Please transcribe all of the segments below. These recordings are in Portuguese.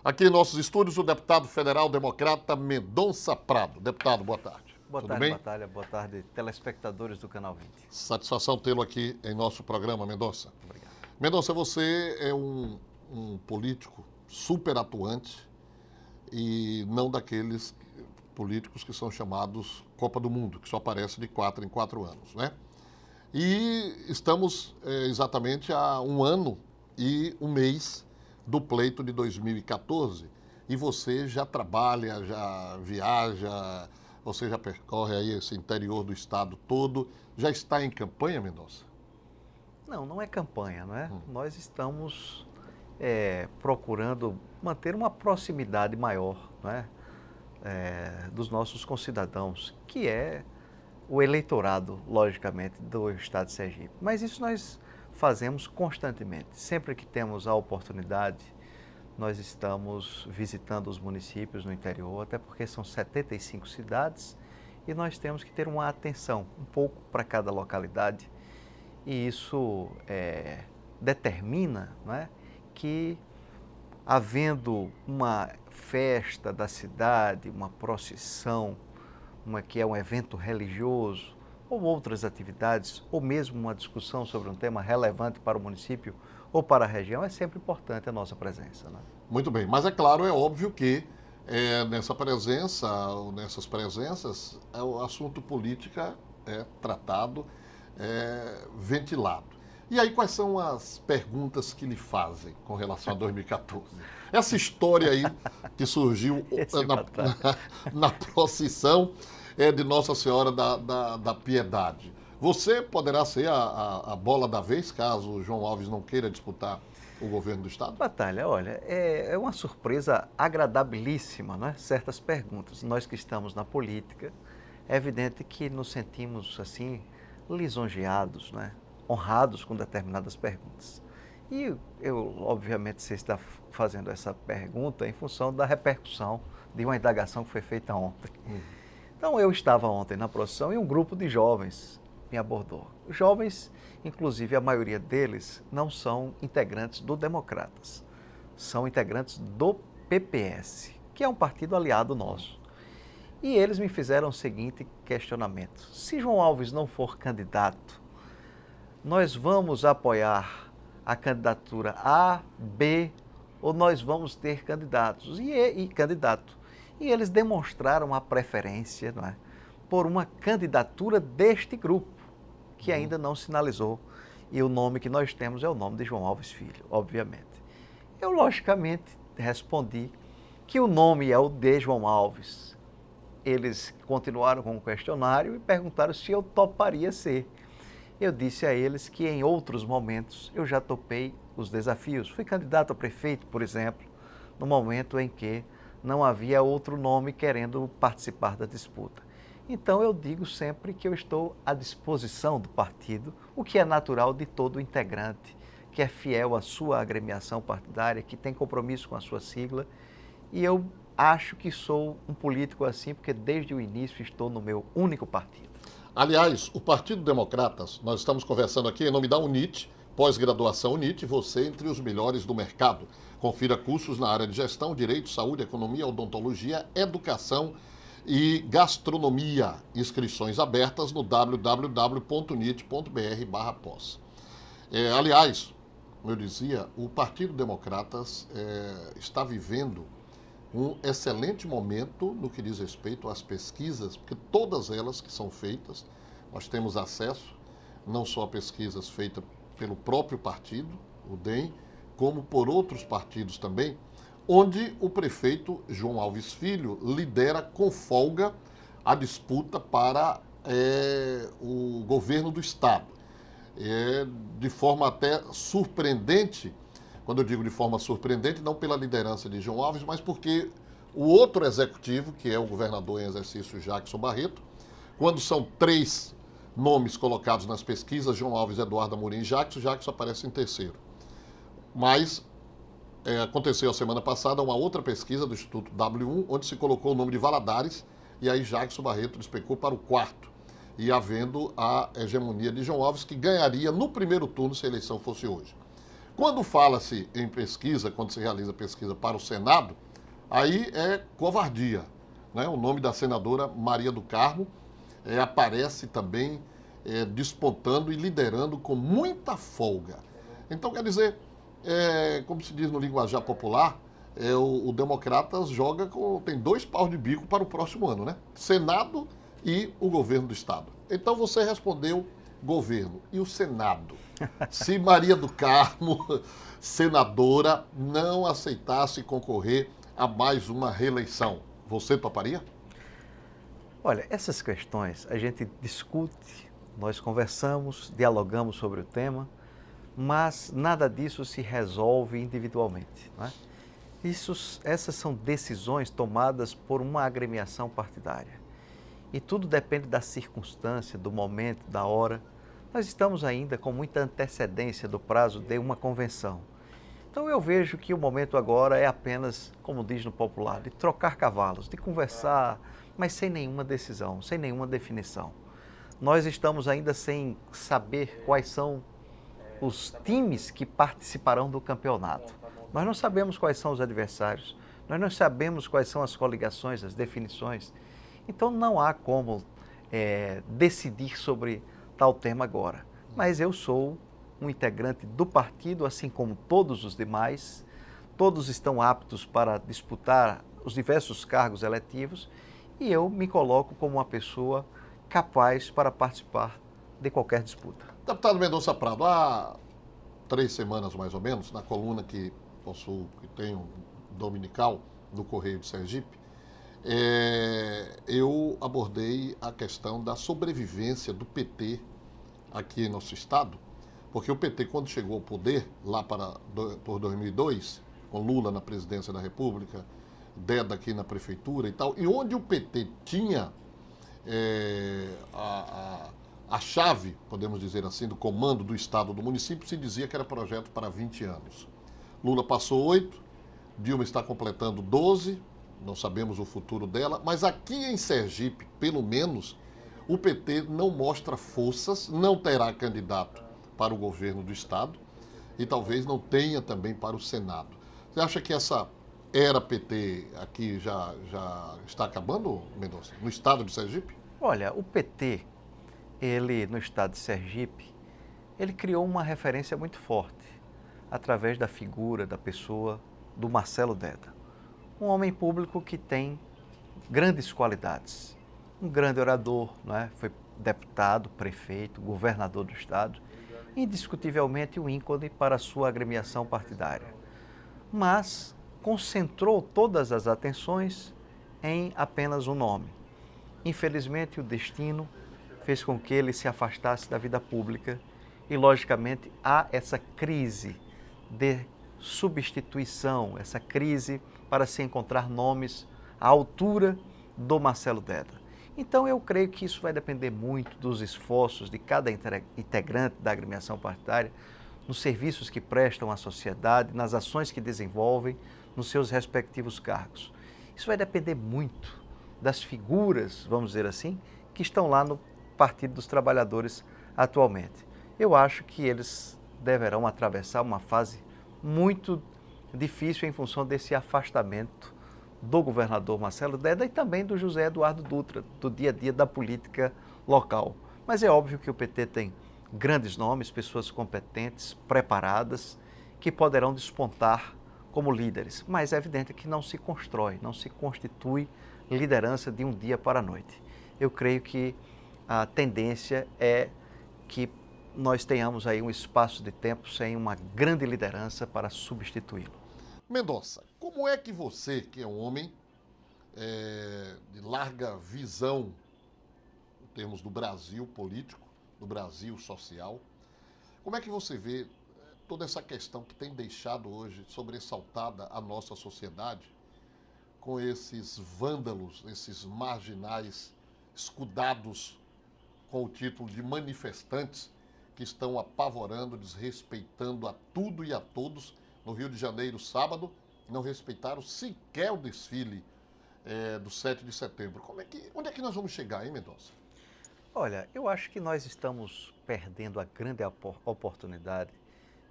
Aqui em nossos estúdios, o deputado federal democrata Mendonça Prado. Deputado, boa tarde. Boa Tudo tarde, bem? Batalha. Boa tarde, telespectadores do Canal 20. Satisfação tê-lo aqui em nosso programa, Mendonça. Obrigado. Mendonça, você é um político super atuante e não daqueles políticos que são chamados Copa do Mundo, que só aparece de 4 em 4 anos, né? E estamos exatamente há um ano e um mês do pleito de 2014 e você já trabalha, já viaja, você já percorre aí esse interior do estado todo, já está em campanha, Mendonça? Não é campanha, não é? Nós estamos procurando manter uma proximidade maior, não é? Dos nossos concidadãos, que é o eleitorado, logicamente, do estado de Sergipe. Mas isso nós fazemos constantemente. Sempre que temos a oportunidade, nós estamos visitando os municípios no interior, até porque são 75 cidades e nós temos que ter uma atenção um pouco para cada localidade. E isso determina, não é, que, havendo uma festa da cidade, uma procissão, que é um evento religioso, ou outras atividades, ou mesmo uma discussão sobre um tema relevante para o município ou para a região, é sempre importante a nossa presença, né? Muito bem, mas é claro, é óbvio que nessa presença, ou nessas presenças, o assunto política é tratado, ventilado. E aí, quais são as perguntas que lhe fazem com relação a 2014? Essa história aí que surgiu na procissão de Nossa Senhora da Piedade. Você poderá ser a bola da vez, caso o João Alves não queira disputar o governo do estado? Batalha, olha, é uma surpresa agradabilíssima, né? Certas perguntas. Nós que estamos na política, é evidente que nos sentimos, assim, lisonjeados, né? Honrados com determinadas perguntas. E eu, obviamente, você está fazendo essa pergunta em função da repercussão de uma indagação que foi feita ontem. Então, eu estava ontem na procissão e um grupo de jovens me abordou. Os jovens, inclusive a maioria deles, não são integrantes do Democratas, são integrantes do PPS, que é um partido aliado nosso. E eles me fizeram o seguinte questionamento: se João Alves não for candidato, nós vamos apoiar a candidatura A, B, ou nós vamos ter candidatos e candidato. E eles demonstraram a preferência, não é, por uma candidatura deste grupo, que ainda não sinalizou. E o nome que nós temos é o nome de João Alves Filho, obviamente. Eu, logicamente, respondi que o nome é o de João Alves. Eles continuaram com o questionário e perguntaram se eu toparia ser. Eu disse a eles que em outros momentos eu já topei os desafios. Fui candidato a prefeito, por exemplo, no momento em que não havia outro nome querendo participar da disputa. Então eu digo sempre que eu estou à disposição do partido, o que é natural de todo integrante, que é fiel à sua agremiação partidária, que tem compromisso com a sua sigla. E eu acho que sou um político assim, porque desde o início estou no meu único partido. Aliás, o Partido Democratas, nós estamos conversando aqui em nome da UNIT, pós-graduação UNIT, você entre os melhores do mercado. Confira cursos na área de gestão, direito, saúde, economia, odontologia, educação e gastronomia. Inscrições abertas no www.unit.br/pós. Aliás, como eu dizia, o Partido Democratas está vivendo um excelente momento no que diz respeito às pesquisas, porque todas elas que são feitas, nós temos acesso, não só a pesquisas feitas pelo próprio partido, o DEM, como por outros partidos também, onde o prefeito João Alves Filho lidera com folga a disputa para o governo do estado. De forma até surpreendente. Quando eu digo de forma surpreendente, não pela liderança de João Alves, mas porque o outro executivo, que é o governador em exercício Jackson Barreto, quando são 3 nomes colocados nas pesquisas, João Alves, Eduardo Amorim e Jackson aparece em terceiro. Mas aconteceu a semana passada uma outra pesquisa do Instituto W1, onde se colocou o nome de Valadares, e aí Jackson Barreto despecou para o 4º, e havendo a hegemonia de João Alves, que ganharia no primeiro turno se a eleição fosse hoje. Quando fala-se em pesquisa, quando se realiza pesquisa para o Senado, aí é covardia. Né? O nome da senadora Maria do Carmo aparece também despontando e liderando com muita folga. Então, quer dizer, como se diz no linguajar popular, o Democratas tem 2 paus de bico para o próximo ano, né? Senado e o governo do Estado. Então você respondeu governo. E o Senado? Se Maria do Carmo, senadora, não aceitasse concorrer a mais uma reeleição, você toparia? Olha, essas questões a gente discute, nós conversamos, dialogamos sobre o tema, mas nada disso se resolve individualmente, não é? Essas são decisões tomadas por uma agremiação partidária. E tudo depende da circunstância, do momento, da hora. Nós estamos ainda com muita antecedência do prazo de uma convenção. Então eu vejo que o momento agora é apenas, como diz no popular, de trocar cavalos, de conversar, mas sem nenhuma decisão, sem nenhuma definição. Nós estamos ainda sem saber quais são os times que participarão do campeonato. Nós não sabemos quais são os adversários, nós não sabemos quais são as coligações, as definições. Então não há como decidir sobre tal tema agora. Mas eu sou um integrante do partido, assim como todos os demais. Todos estão aptos para disputar os diversos cargos eletivos e eu me coloco como uma pessoa capaz para participar de qualquer disputa. Deputado Mendonça Prado, há 3 semanas mais ou menos, na coluna que tem um dominical no Correio de Sergipe, eu abordei a questão da sobrevivência do PT aqui em nosso estado, porque o PT, quando chegou ao poder, lá por 2002, com Lula na presidência da República, Deda aqui na prefeitura e tal, e onde o PT tinha a chave, podemos dizer assim, do comando do estado do município, se dizia que era projeto para 20 anos. Lula passou 8, Dilma está completando 12, não sabemos o futuro dela, mas aqui em Sergipe, pelo menos, o PT não mostra forças, não terá candidato para o governo do estado e talvez não tenha também para o Senado. Você acha que essa era PT aqui já está acabando, Mendonça, no estado de Sergipe? Olha, o PT, no estado de Sergipe, ele criou uma referência muito forte através da figura, da pessoa do Marcelo Deda. Um homem público que tem grandes qualidades. Um grande orador, não é? Foi deputado, prefeito, governador do estado, indiscutivelmente um ícone para a sua agremiação partidária. Mas concentrou todas as atenções em apenas um nome. Infelizmente, o destino fez com que ele se afastasse da vida pública e, logicamente, há essa crise de substituição, essa crise para se encontrar nomes à altura do Marcelo Deda. Então eu creio que isso vai depender muito dos esforços de cada integrante da agremiação partidária, nos serviços que prestam à sociedade, nas ações que desenvolvem, nos seus respectivos cargos. Isso vai depender muito das figuras, vamos dizer assim, que estão lá no Partido dos Trabalhadores atualmente. Eu acho que eles deverão atravessar uma fase muito difícil em função desse afastamento do governador Marcelo Deda e também do José Eduardo Dutra, do dia a dia da política local. Mas é óbvio que o PT tem grandes nomes, pessoas competentes, preparadas, que poderão despontar como líderes. Mas é evidente que não se constrói, não se constitui liderança de um dia para a noite. Eu creio que a tendência é que nós tenhamos aí um espaço de tempo sem uma grande liderança para substituí-lo. Mendonça, como é que você, que é um homem de larga visão em termos do Brasil político, do Brasil social, como é que você vê toda essa questão que tem deixado hoje sobressaltada a nossa sociedade com esses vândalos, esses marginais escudados com o título de manifestantes que estão apavorando, desrespeitando a tudo e a todos. No Rio de Janeiro, sábado, não respeitaram sequer o desfile do 7 de setembro. Onde é que nós vamos chegar, hein, Mendonça? Olha, eu acho que nós estamos perdendo a grande oportunidade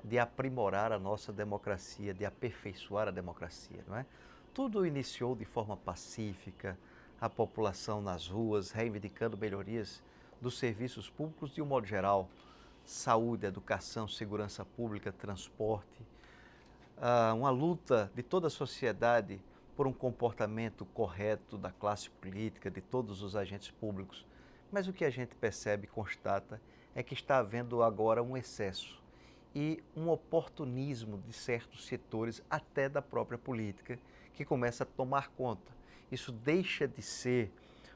de aprimorar a nossa democracia, de aperfeiçoar a democracia, não é? Tudo iniciou de forma pacífica, a população nas ruas reivindicando melhorias dos serviços públicos de um modo geral, saúde, educação, segurança pública, transporte, uma luta de toda a sociedade por um comportamento correto da classe política, de todos os agentes públicos. Mas o que a gente percebe e constata é que está havendo agora um excesso e um oportunismo de certos setores, até da própria política, que começa a tomar conta. Isso deixa de ser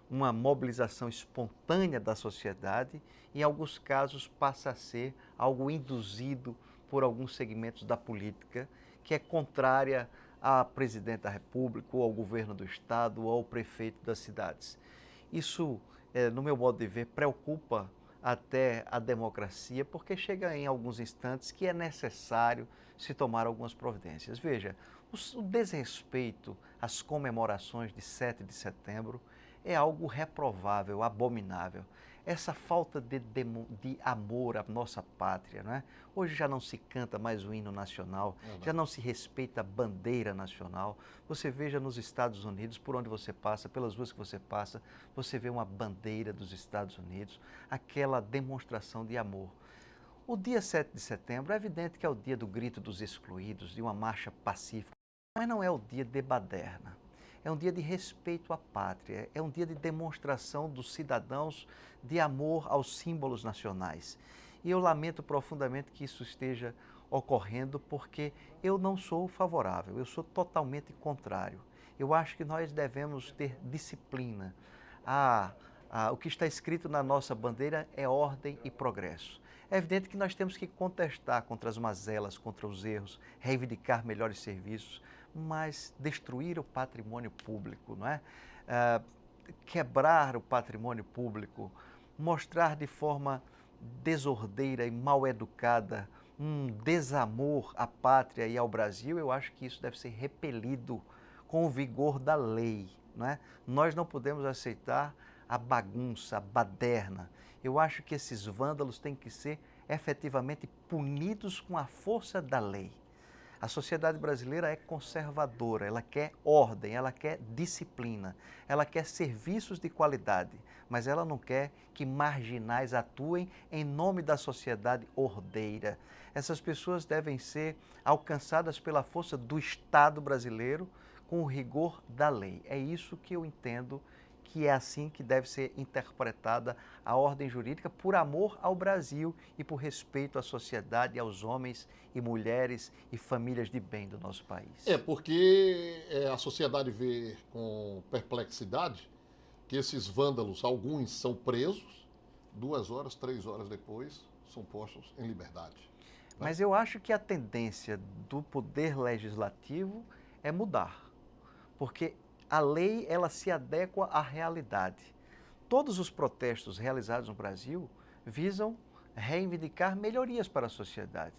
uma mobilização espontânea da sociedade e, em alguns casos, passa a ser algo induzido por alguns segmentos da política, que é contrária a presidente da República, ou ao governo do Estado, ou ao prefeito das cidades. Isso, no meu modo de ver, preocupa até a democracia, porque chega em alguns instantes que é necessário se tomar algumas providências. Veja, o desrespeito às comemorações de 7 de setembro é algo reprovável, abominável. Essa falta de amor à nossa pátria, não é? Hoje já não se canta mais o hino nacional, já não se respeita a bandeira nacional. Você veja nos Estados Unidos, por onde você passa, pelas ruas que você passa, você vê uma bandeira dos Estados Unidos, aquela demonstração de amor. O dia 7 de setembro é evidente que é o dia do grito dos excluídos, de uma marcha pacífica, mas não é o dia de baderna. É um dia de respeito à pátria, é um dia de demonstração dos cidadãos de amor aos símbolos nacionais. E eu lamento profundamente que isso esteja ocorrendo, porque eu não sou favorável, eu sou totalmente contrário. Eu acho que nós devemos ter disciplina. O que está escrito na nossa bandeira é ordem e progresso. É evidente que nós temos que contestar contra as mazelas, contra os erros, reivindicar melhores serviços, mas destruir o patrimônio público, não é? Quebrar o patrimônio público, mostrar de forma desordeira e mal educada um desamor à pátria e ao Brasil, eu acho que isso deve ser repelido com o vigor da lei, não é? Nós não podemos aceitar a bagunça, a baderna. Eu acho que esses vândalos têm que ser efetivamente punidos com a força da lei. A sociedade brasileira é conservadora, ela quer ordem, ela quer disciplina, ela quer serviços de qualidade, mas ela não quer que marginais atuem em nome da sociedade ordeira. Essas pessoas devem ser alcançadas pela força do Estado brasileiro com o rigor da lei. É isso que eu entendo que é assim que deve ser interpretada a ordem jurídica, por amor ao Brasil e por respeito à sociedade, aos homens e mulheres e famílias de bem do nosso país. Porque a sociedade vê com perplexidade que esses vândalos, alguns são presos, 2 horas, 3 horas depois, são postos em liberdade. Né? Mas eu acho que a tendência do poder legislativo é mudar, porque a lei, ela se adequa à realidade. Todos os protestos realizados no Brasil visam reivindicar melhorias para a sociedade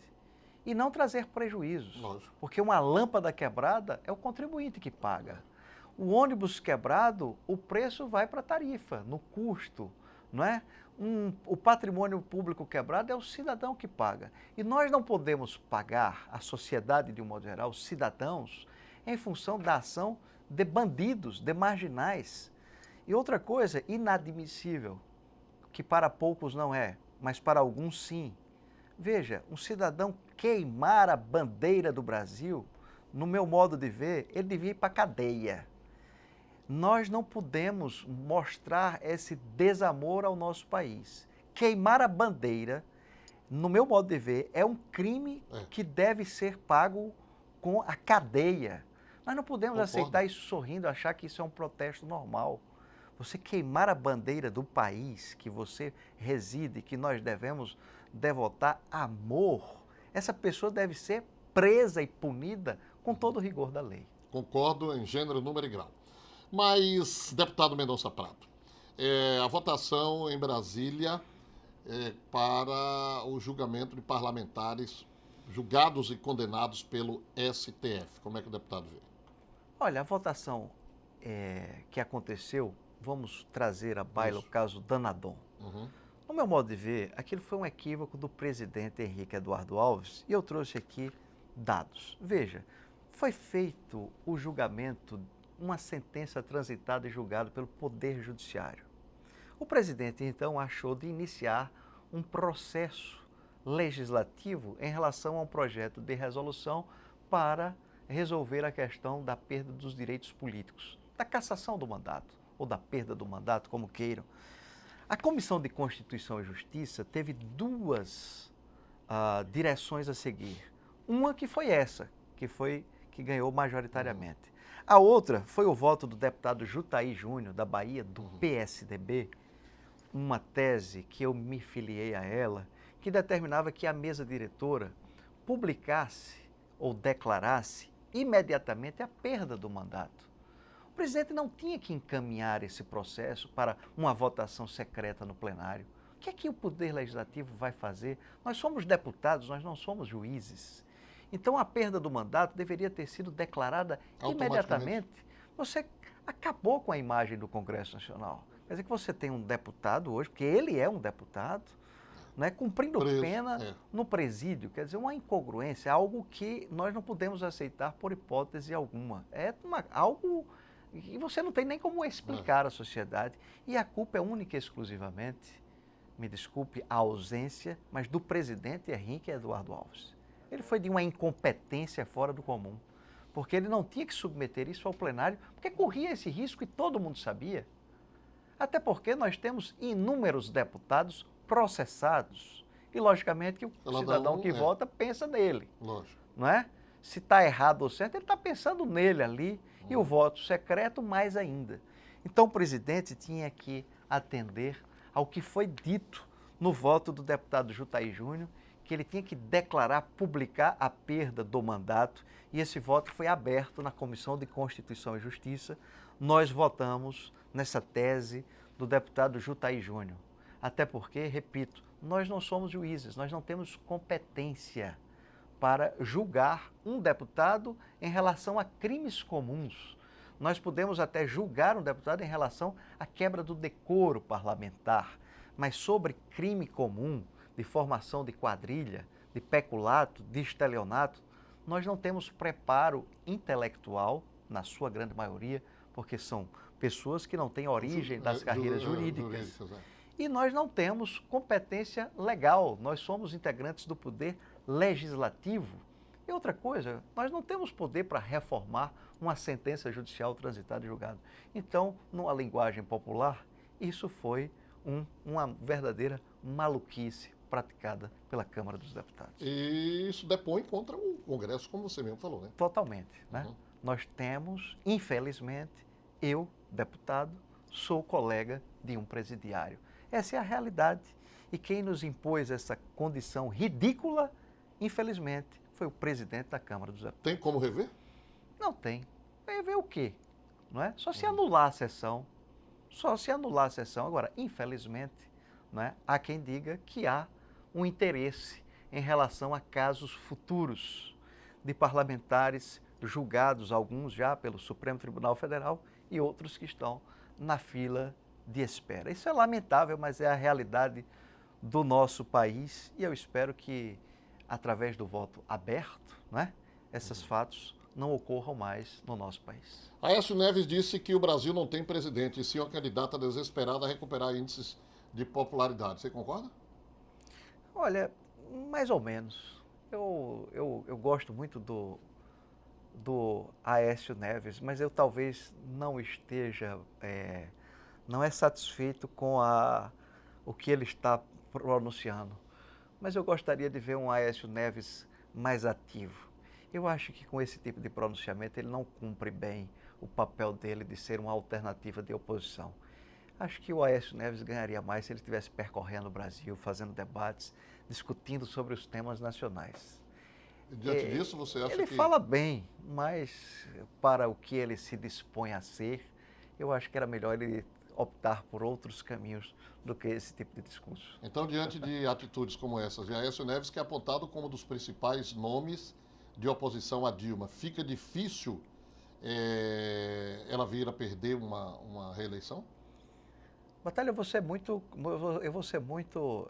e não trazer prejuízos. Lógico. Porque uma lâmpada quebrada é o contribuinte que paga. O ônibus quebrado, o preço vai para a tarifa, no custo, não é? O patrimônio público quebrado é o cidadão que paga. E nós não podemos pagar, a sociedade de um modo geral, os cidadãos, em função da ação de bandidos, de marginais. E outra coisa inadmissível, que para poucos não é, mas para alguns sim. Veja, um cidadão queimar a bandeira do Brasil, no meu modo de ver, ele devia ir para a cadeia. Nós não podemos mostrar esse desamor ao nosso país. Queimar a bandeira, no meu modo de ver, é um crime que deve ser pago com a cadeia. Nós não podemos aceitar isso sorrindo, achar que isso é um protesto normal. Você queimar a bandeira do país que você reside, que nós devemos devotar amor, essa pessoa deve ser presa e punida com todo o rigor da lei. Concordo em gênero, número e grau. Mas, deputado Mendonça Prado, a votação em Brasília para o julgamento de parlamentares julgados e condenados pelo STF. Como é que o deputado vê? Olha, a votação que aconteceu, vamos trazer à baila o caso Danadon. Uhum. No meu modo de ver, aquilo foi um equívoco do presidente Henrique Eduardo Alves e eu trouxe aqui dados. Veja, foi feito o julgamento, uma sentença transitada e julgada pelo Poder Judiciário. O presidente, então, achou de iniciar um processo legislativo em relação a um projeto de resolução para resolver a questão da perda dos direitos políticos, da cassação do mandato, ou da perda do mandato, como queiram. A Comissão de Constituição e Justiça teve duas direções a seguir. Uma que foi essa, que ganhou majoritariamente. A outra foi o voto do deputado Jutaí Júnior, da Bahia, do PSDB, uma tese que eu me filiei a ela, que determinava que a mesa diretora publicasse ou declarasse imediatamente a perda do mandato. O presidente não tinha que encaminhar esse processo para uma votação secreta no plenário. O que é que o Poder Legislativo vai fazer? Nós somos deputados, nós não somos juízes. Então a perda do mandato deveria ter sido declarada imediatamente. Você acabou com a imagem do Congresso Nacional. Quer dizer que você tem um deputado hoje, porque ele é um deputado, né, cumprindo pena no presídio. Quer dizer, uma incongruência, algo que nós não podemos aceitar por hipótese alguma. É algo que você não tem nem como explicar à sociedade. E a culpa é única e exclusivamente, me desculpe a ausência, mas do presidente Henrique Eduardo Alves. Ele foi de uma incompetência fora do comum, porque ele não tinha que submeter isso ao plenário, porque corria esse risco e todo mundo sabia. Até porque nós temos inúmeros deputados processados. E, logicamente, que o cidadão que vota pensa nele. Lógico. Não é? Se está errado ou certo, ele está pensando nele ali. E o voto secreto mais ainda. Então, o presidente tinha que atender ao que foi dito no voto do deputado Jutaí Júnior, que ele tinha que declarar, publicar a perda do mandato. E esse voto foi aberto na Comissão de Constituição e Justiça. Nós votamos nessa tese do deputado Jutaí Júnior. Até porque, repito, nós não somos juízes, nós não temos competência para julgar um deputado em relação a crimes comuns. Nós podemos até julgar um deputado em relação à quebra do decoro parlamentar, mas sobre crime comum, de formação de quadrilha, de peculato, de estelionato, nós não temos preparo intelectual, na sua grande maioria, porque são pessoas que não têm origem das carreiras jurídicas. E nós não temos competência legal, nós somos integrantes do poder legislativo. E outra coisa, nós não temos poder para reformar uma sentença judicial transitada e julgada. Então, numa linguagem popular, isso foi uma verdadeira maluquice praticada pela Câmara dos Deputados. E isso depõe contra o Congresso, como você mesmo falou, né? Totalmente, né? Nós temos, infelizmente, eu, deputado, sou colega de um presidiário. Essa é a realidade. E quem nos impôs essa condição ridícula, infelizmente, foi o presidente da Câmara dos Deputados. Tem como rever? Não tem. Rever o quê? Não é? Só se anular a sessão. Só se anular a sessão. Agora, infelizmente, não é? Há quem diga que há um interesse em relação a casos futuros de parlamentares julgados, alguns já pelo Supremo Tribunal Federal e outros que estão na fila de espera. Isso é lamentável, mas é a realidade do nosso país e eu espero que, através do voto aberto, né, esses fatos não ocorram mais no nosso país. Aécio Neves disse que o Brasil não tem presidente e sim uma candidata desesperada a recuperar índices de popularidade. Você concorda? Olha, mais ou menos. Eu gosto muito do Aécio Neves, mas eu talvez não esteja, não é satisfeito com o que ele está pronunciando. Mas eu gostaria de ver um Aécio Neves mais ativo. Eu acho que com esse tipo de pronunciamento ele não cumpre bem o papel dele de ser uma alternativa de oposição. Acho que o Aécio Neves ganharia mais se ele estivesse percorrendo o Brasil, fazendo debates, discutindo sobre os temas nacionais. Diante disso, você acha que... Ele fala bem, mas para o que ele se dispõe a ser, eu acho que era melhor ele optar por outros caminhos do que esse tipo de discurso. Então, diante de atitudes como essas, e Aécio Neves, que é apontado como um dos principais nomes de oposição a Dilma, fica difícil ela vir a perder uma reeleição? Batalha, eu vou ser muito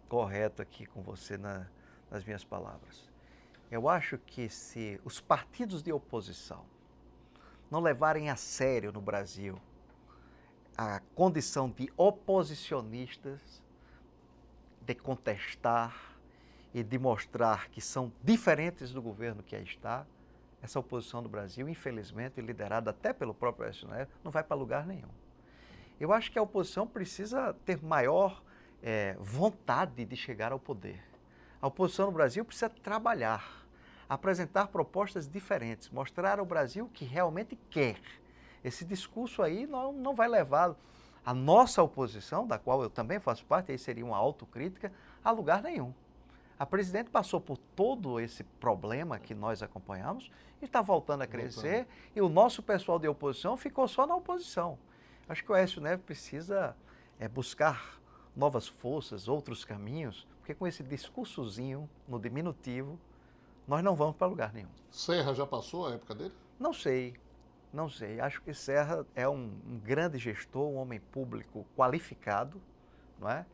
correto aqui com você nas minhas palavras. Eu acho que se os partidos de oposição não levarem a sério no Brasil a condição de oposicionistas, de contestar e de mostrar que são diferentes do governo que aí está, essa oposição do Brasil, infelizmente, liderada até pelo próprio Aécio Neves, não vai para lugar nenhum. Eu acho que a oposição precisa ter maior vontade de chegar ao poder. A oposição no Brasil precisa trabalhar, apresentar propostas diferentes, mostrar ao Brasil que realmente quer. Esse discurso aí não vai levar a nossa oposição, da qual eu também faço parte, aí seria uma autocrítica, a lugar nenhum. A presidente passou por todo esse problema que nós acompanhamos e está voltando a crescer, e o nosso pessoal de oposição ficou só na oposição. Acho que o Aécio Neves precisa buscar novas forças, outros caminhos, porque com esse discursozinho no diminutivo, nós não vamos para lugar nenhum. Serra já passou a época dele? Não sei. Acho que Serra é um grande gestor, um homem público qualificado, não é?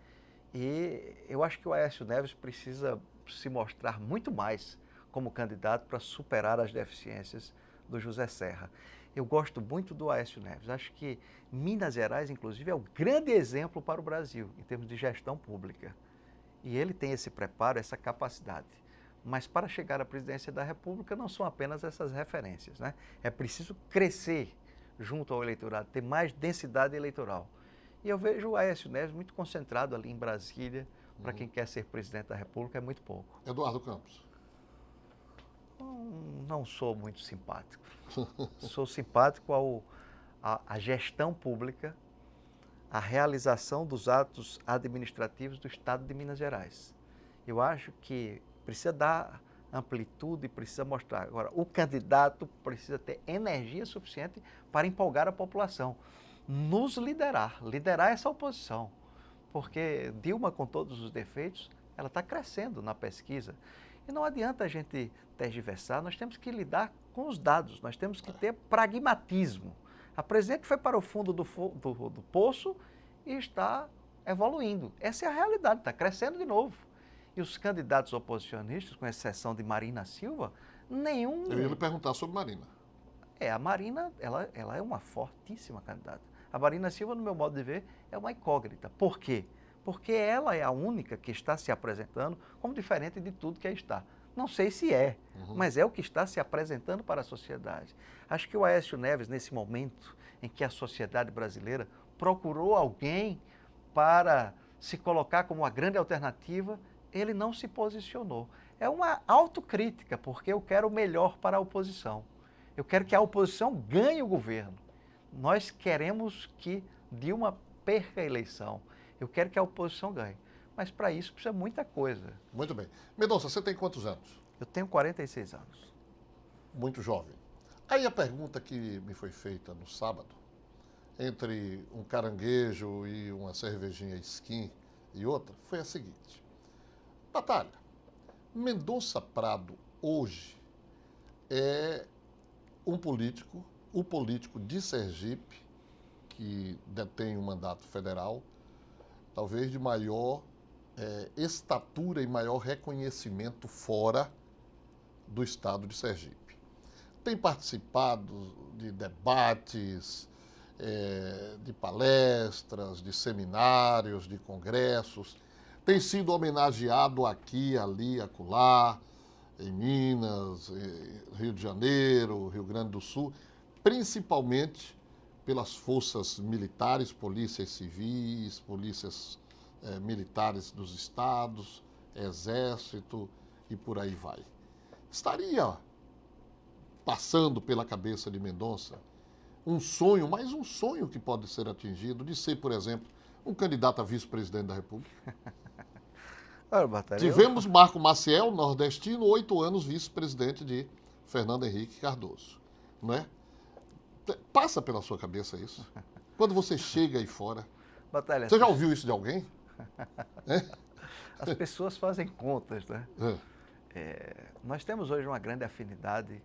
E eu acho que o Aécio Neves precisa se mostrar muito mais como candidato para superar as deficiências do José Serra. Eu gosto muito do Aécio Neves. Acho que Minas Gerais, inclusive, é um grande exemplo para o Brasil em termos de gestão pública. E ele tem esse preparo, essa capacidade. Mas para chegar à presidência da República não são apenas essas referências, né? É preciso crescer junto ao eleitorado, ter mais densidade eleitoral. E eu vejo o Aécio Neves muito concentrado ali em Brasília. Para quem quer ser presidente da República é muito pouco. Eduardo Campos. Não sou muito simpático. Sou simpático à gestão pública, à realização dos atos administrativos do Estado de Minas Gerais. Eu acho que precisa dar amplitude, precisa mostrar. Agora, o candidato precisa ter energia suficiente para empolgar a população, nos liderar essa oposição. Porque Dilma, com todos os defeitos, ela está crescendo na pesquisa. E não adianta a gente tergiversar, nós temos que lidar com os dados, nós temos que ter pragmatismo. A presidente foi para o fundo do poço e está evoluindo. Essa é a realidade, está crescendo de novo. E os candidatos oposicionistas, com exceção de Marina Silva, nenhum... Eu ia lhe perguntar sobre Marina. A Marina, ela é uma fortíssima candidata. A Marina Silva, no meu modo de ver, é uma incógnita. Por quê? Porque ela é a única que está se apresentando como diferente de tudo que aí está. Não sei se mas é o que está se apresentando para a sociedade. Acho que o Aécio Neves, nesse momento em que a sociedade brasileira procurou alguém para se colocar como uma grande alternativa, ele não se posicionou. É uma autocrítica, porque eu quero o melhor para a oposição. Eu quero que a oposição ganhe o governo. Nós queremos que Dilma perca a eleição. Eu quero que a oposição ganhe. Mas para isso precisa muita coisa. Muito bem. Mendonça, você tem quantos anos? Eu tenho 46 anos. Muito jovem. Aí a pergunta que me foi feita no sábado, entre um caranguejo e uma cervejinha skin e outra, foi a seguinte. Batalha, Mendonça Prado hoje é um político, o político de Sergipe, que detém um mandato federal, talvez de maior estatura e maior reconhecimento fora do estado de Sergipe. Tem participado de debates, de palestras, de seminários, de congressos, tem sido homenageado aqui, ali, acolá, em Minas, Rio de Janeiro, Rio Grande do Sul, principalmente pelas forças militares, polícias civis, polícias militares dos estados, exército e por aí vai. Estaria passando pela cabeça de Mendonça um sonho, mais um sonho que pode ser atingido, de ser, por exemplo, um candidato a vice-presidente da República? Tivemos Marco Maciel, nordestino, 8 anos vice-presidente de Fernando Henrique Cardoso. Não é? Passa pela sua cabeça isso? Quando você chega aí fora. Batalha, você já ouviu isso de alguém? As pessoas fazem contas, né? Nós temos hoje uma grande afinidade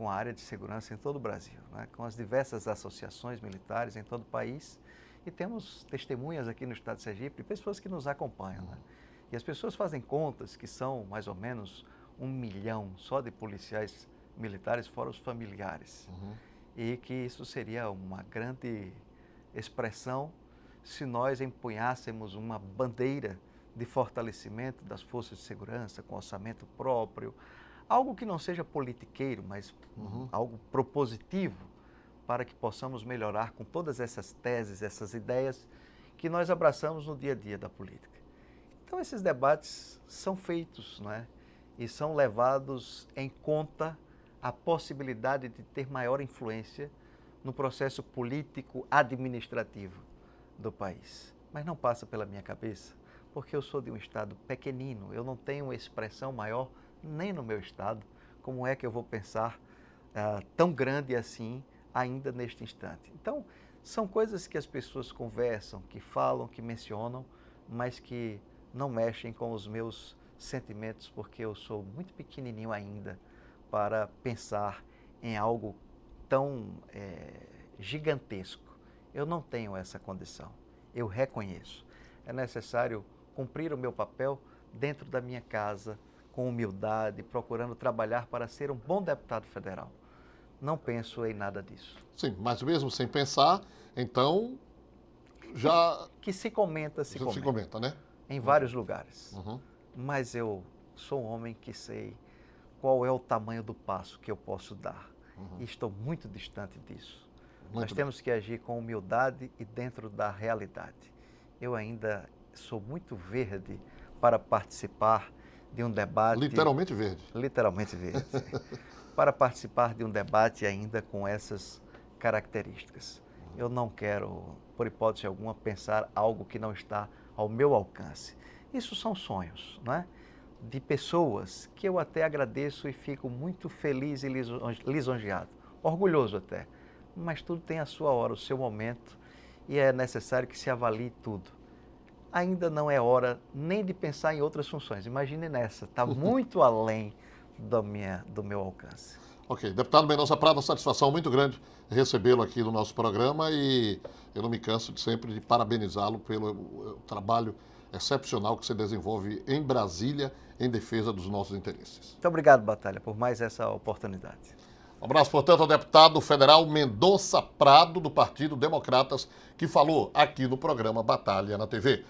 com a área de segurança em todo o Brasil, né? Com as diversas associações militares em todo o país, e temos testemunhas aqui no estado de Sergipe, pessoas que nos acompanham, né? E as pessoas fazem contas que são mais ou menos 1 milhão só de policiais militares, fora os familiares. E que isso seria uma grande expressão se nós empunhássemos uma bandeira de fortalecimento das forças de segurança, com orçamento próprio, algo que não seja politiqueiro, mas algo propositivo, para que possamos melhorar com todas essas teses, essas ideias que nós abraçamos no dia a dia da política. Então, esses debates são feitos, né? E são levados em conta a possibilidade de ter maior influência no processo político administrativo do país. Mas não passa pela minha cabeça, porque eu sou de um estado pequenino, eu não tenho expressão maior nem no meu estado. Como é que eu vou pensar tão grande assim ainda neste instante? Então, são coisas que as pessoas conversam, que falam, que mencionam, mas que não mexem com os meus sentimentos, porque eu sou muito pequenininho ainda para pensar em algo tão gigantesco. Eu não tenho essa condição, eu reconheço. É necessário cumprir o meu papel dentro da minha casa, com humildade, procurando trabalhar para ser um bom deputado federal. Não penso em nada disso. Sim, mas mesmo sem pensar, então já... Que se comenta, se comenta, né? Em vários lugares. Mas eu sou um homem que sei qual é o tamanho do passo que eu posso dar. E estou muito distante disso. Nós temos que agir com humildade e dentro da realidade. Eu ainda sou muito verde para participar de um debate... Literalmente verde. Literalmente verde. Para participar de um debate ainda com essas características. Eu não quero, por hipótese alguma, pensar algo que não está ao meu alcance. Isso são sonhos, não é? De pessoas que eu até agradeço e fico muito feliz e lisonjeado, orgulhoso até. Mas tudo tem a sua hora, o seu momento, e é necessário que se avalie tudo. Ainda não é hora nem de pensar em outras funções. Imagine nessa, está muito além do meu alcance. Ok. Deputado Mendonça Prado, satisfação muito grande recebê-lo aqui no nosso programa, e eu não me canso sempre de parabenizá-lo pelo trabalho excepcional que você desenvolve em Brasília em defesa dos nossos interesses. Muito obrigado, Batalha, por mais essa oportunidade. Um abraço, portanto, ao deputado federal Mendonça Prado, do Partido Democratas, que falou aqui no programa Batalha na TV.